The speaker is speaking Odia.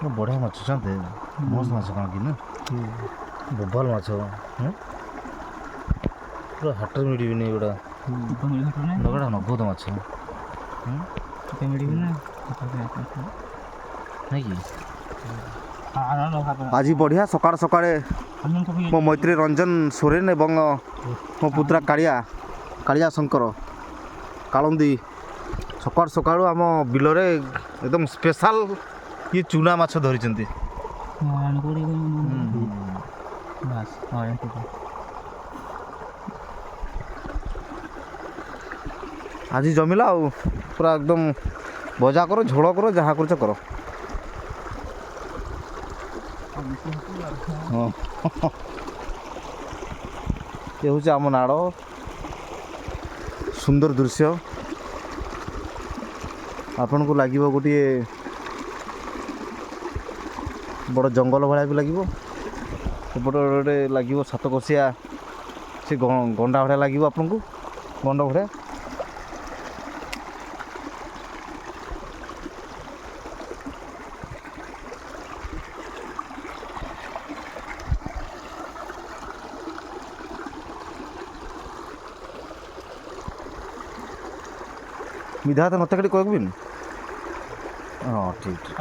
ବଢ଼ିଆ ମାଛ ଚାନ୍ତେ ମସ୍ତ ମାଛ କାଣା କି ନା ବୋବାଲ ମାଛ ପୁରା ହାଟରେ ମିଳିବିନି ଏଗୁଡ଼ା ନଗଡ଼ା ନଗଦ ମାଛ ମିଳିବି ନା ନାଇଁ କି ଆଜି ବଢ଼ିଆ ସକାଳେ ସକାଳେ ମୋ ମୈତ୍ରୀ ରଞ୍ଜନ ସୋରେନ ଏବଂ ମୋ ପୁତ୍ରା କାଳିଆ ଶଙ୍କର କାଳନ୍ଦୀ ସକାଳୁ ସକାଳୁ ଆମ ବିଲରେ ଏକଦମ ସ୍ପେଶାଲ ଇଏ ଚୁନା ମାଛ ଧରିଛନ୍ତି। ଆଜି ଜମିଲା ଆଉ ପୁରା ଏକଦମ ଭଜା କର ଝୋଳ କର ଯାହା କରୁଛ କର। ହଁ ଏ ହେଉଛି ଆମ ନାଡ଼ ସୁନ୍ଦର ଦୃଶ୍ୟ ଆପଣଙ୍କୁ ଲାଗିବ ଗୋଟିଏ ବଡ଼ ଜଙ୍ଗଲ ଭଳିଆ ବି ଲାଗିବ ଏପଟେ ଗୋଟେ ଲାଗିବ ସାତକୋଶିଆ ସେ ଗଣ୍ଡା ଭଳିଆ ଲାଗିବ ଆପଣଙ୍କୁ ଗଣ୍ଡ ଭଳିଆ। ମିଧା ହାତ ନତେ କାଟି କହିବିନି ହଁ ଠିକ୍ ଠିକ୍